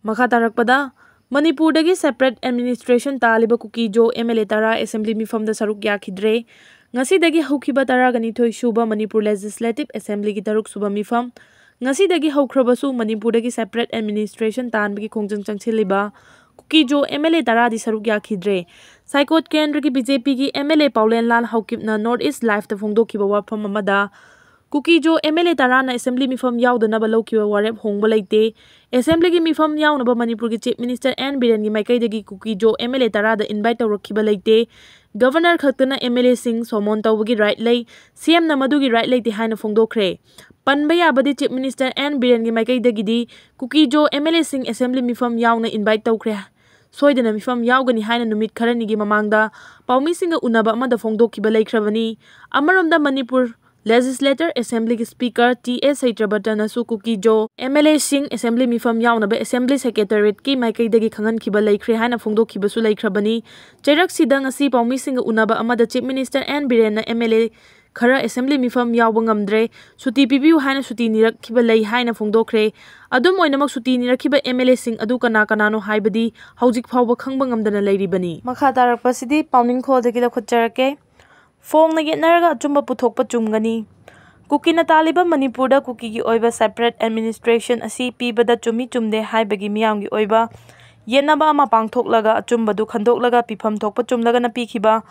Makha tarakpada Manipurdagi separate administration Talliba Kuki MLA Tara Assembly Mifamda Saruk Yakhidre Ngasidagi Haukiba Tara Ganithoi Shuba Manipur Legislative Assembly gi Taruk Suba Mifam Ngasidagi Haukrabasu Manipurdagi separate administration Tanbagi Kongjang Changchiliba Kuki MLA Tara di Saruk Yakhidre Saikot Kendra gi BJP gi MLA Paulen Lal Haukipna North East Life ta Fongdokiba Wapam Amada Kuki MLA Tarana Assembly Mifam Yaudana Balokiba Warep Hongba Laite Assembly gi Mifam Yaunaba Manipur gi Chief Minister N Biren gi Maikai Kuki MLA Tarada invite Tawrakiba Laite Governor Khaktana MLA Singh Somon Tawbagi right lay CM Namadugi right lay Haina Fongdokre Panbaya Badi Chief Minister N Biren gi Maikai Dagidi Kuki MLA Singh Assembly Mifam Yauna invite Tawkre Soidana Mifam Yaugani Haina Numit Karani gi Mamangda Paumi Singa Unaba Amada Fongdokiba Laikravani Amaramda Manipur Legislator Assembly Speaker T.S. Saitrabatana Kuki MLA Singh Assembly Mifam Yaunaba Assembly Secretariat ki Maikai dagi Khangan Kiba Laikre Haina Fongdokiba Su Laikrabani Chairak Sidang Asi Paumi Singa Unaba Amada Chief Minister N Birena MLA Khara Assembly Mifam Yaubangam Suti Pibiu Haina Suti Nirak Kiba Lai Haina Fongdokre Adum Oinamak Suti Nirakiba MLA Singh Adu Kanano Haibadi Haujik Phauba Khangbangam Lairibani Makha Tarakpasidi Pauning Kho Dagila Khutjarake Fong na Naraga Jumba Puthokpa Chumgani Kukina Talliba Manipurda Kuki Oiba separate administration asi Pibada Chumi Chumde Haibagi Miyangi Oiba Yenaba Ama Pangthoklaga Chumbadu Khandoklaga Pifam Thokpa Chumlaga na Pikiba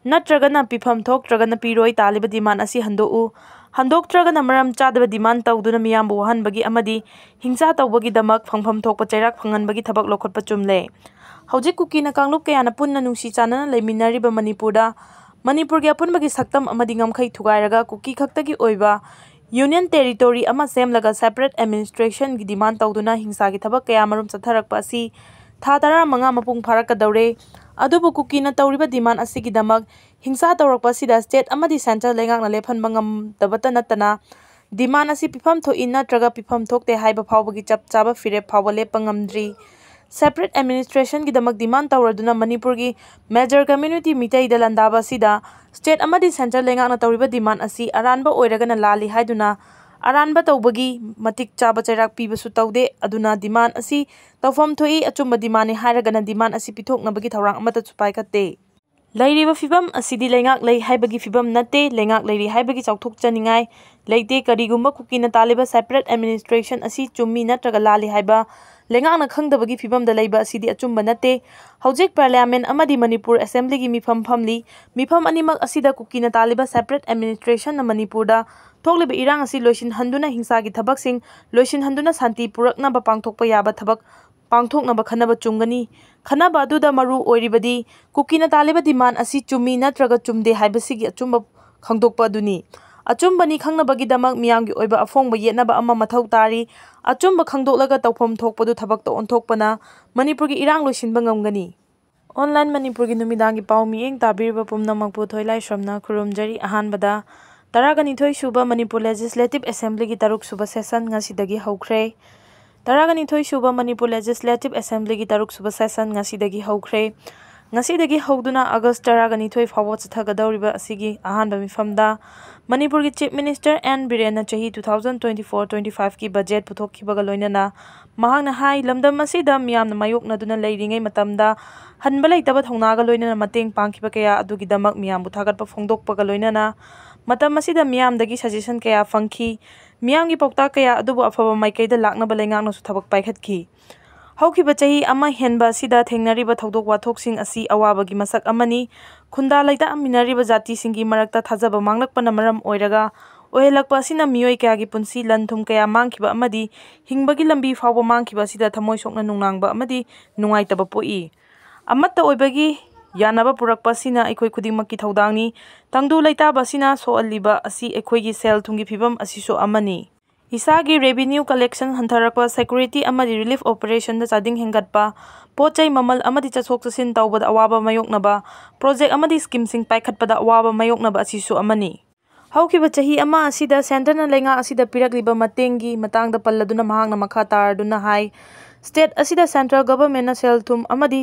Natragana Pifam Thok Tragana Piroi Talliba Diman asi Handou Handok Tragana Maram Chadaba Diman Tauduna Miyambu Hanbagi Amadi Hingsa Taubagi Damak Phangpham Thokpa Chairak Phanganbagi Thabak Lokhotpa Chumle Haujik Kukina Kanglup Kayana Punna Nungsi Chanana Laiminariba Manipurda Manipur gi apunbagi saktam amadi ngamkhai thugairaga Kuki khaktagi oiba Union Territory ama semlaga separate administration gi demand tawduna hingsa gi thabak kaya marum chatharakpa asi tha tara manga mapung pharaka daure adubu Kuki na tawriba demand asi gi damak hingsa tawrakpa sida state amadi central lengak na lephan bangam tabata natana demand asi pifam tho inna traga pifam thokte haiba phawbagi chap chaba fire phawba lepangamdri Separate administration ki damak demand tawraduna Manipur gi major community mitai dalandaba sida state amadi central lengak na tawriba demand asi aranba oiragana lali haiduna aranba tawbagi matik chaba chairak pibasu tawde aduna demand asi tawfam thoi achumba demand ni hairagana demand asi pithoknabagi thawrang amata chupai khatte Lairiba fibam asidi lengak lei haibagi fibam nate lengak leiri haibagi chauthok chaningai leite karigumba Kukina Talliba separate administration asi chummi natraga lali haiba lengak na khangdabagi fibam da leiba asidi achumba nate haujik parliament amadi Manipur assembly gi mifam famli mifam animak asida Kukina Talliba separate administration na Manipur da thokleba irang asi loisin handuna hingsa gi thabak sing loisin handuna santi purakna ba pangthokpa yaba thabak pangthokna ba khanaba chungani khanaba aduda maru oiribadi Kukina Talliba demand asi chumi natraga chumde haibasigi achumba khangdokpa aduni achumbani khangnabagi damak miyamgi oiba afongba yetnaba ama mathau tari achumba khangdoklaga tawpham thokpadu thabak to onthokpana Manipur gi irang loisinba ngamgani online Manipur gi numidangi pau mieng tabirba pumnamakpu thoilai shramna khurumjari ahanbada Taragani thoi shuba Manipur Legislative Assembly gi taruk suba session ngasidagi haukhre Taragani thoi shuba Manipur Legislative Assembly gi taruk suba session ngasidagi haukhre ngasidagi hauduna August taragani thoi fawa chathagadawriba asigi ahanba mifamda Manipur gi Chief Minister N Birena chahi 2024-25 ki budget puthokhibaga loinana mahangna hai lamdam asida miyamna mayokna duna leiringai matamda hanba leitaba thongnaga loinana mateng pangkhiba kaya adugi damak miyambu thagatpa phongdokpaga loinana matam asida miyamdagi suggestion kaya fangkhi miyamgi paukta kaya adubu afaba maikaida laknaba lengakna su thabak paikhatkhi Haukiba chahi ama henba sida thengnariba thodok wathoksing asi awabagi masak amani khunda laita aminariba jati singi marakta thajaba manglakpana maram oiraga ohelakpa sina miyoi kayagi punsi lanthum kaya mangkhiba amadi hingbagi lambi fawba mangkhiba sida thamoi sokna nungnangba amadi nungaitaba poi amatta oibagi yanaba purakpa sina ekhoi khudingmakki thodangni tangdu laitaba sina soalliba asi ekhoigi sel thungi phibam asiso amani Isagi revenue collection hantarakpa security amadi relief operation da chading hengatpa pochai mamal amadi chachok chasin tawbada awaba mayoknaba project amadi scheme sing paikhatpada awaba mayoknaba asisu amani haukiba chahi ama asida center na lenga asida pirakliba matengi matangda palladuna mahangna makha tarduna hai state asida central government na selthum amadi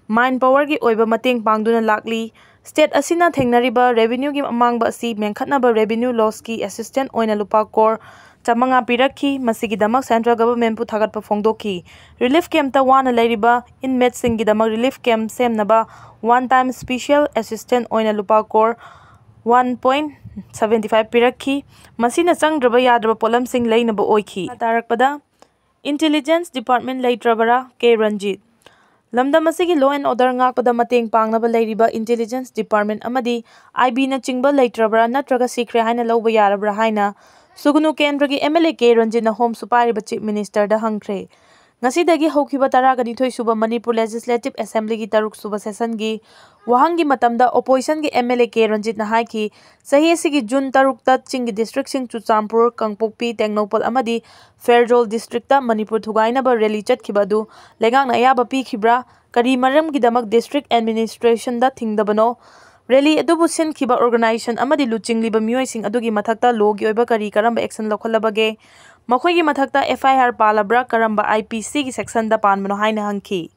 mind power gi oiba mateng pangduna lakli state asina thengnariba revenue gi amangba asi mengkhatnaba revenue loss ki assistant oina lupa kor chamanga pirakhi masigi damak central government pu thagat pa phongdokhi relief camp ta wana leiriba inmates singi damak relief camp semnaba one time special assistant oina lupa kor 1.75 pirakhi masina changdraba yadraba polam sing leinaba oikhi tarakpada intelligence department leitrabara k ranjit lamdam asigi law and order ngakpada mateng pangnaba leiriba intelligence department amadi IB na chingba leitrabara natraga sikre haina lawba yarabra haina sugunu kendragi MLA k ranjit na home supari chief minister da hangkhre ngasidagi hokhiba taragani thoi suba manipur legislative assembly gi taruk suba session gi wahangi matamda opposition gi MLA k ranjit na haiki sahi asigi june taruk ta chingi district sing chuchampur kangpokpi tengnopal amadi fairjol district ta manipur thugaina ba rally chatkhiba du legang na ayaba pi khibra kari maram gi damak district administration da thingdabano rally adubu sinkhiba organization amadi luchingli ba mioi sing adugi mathakta logi oiba kari karamba action lokhalabage मखोई की मथक्ता FIR पालब्रा करम्बा IPC की section दा पानमनो हाइना हंखी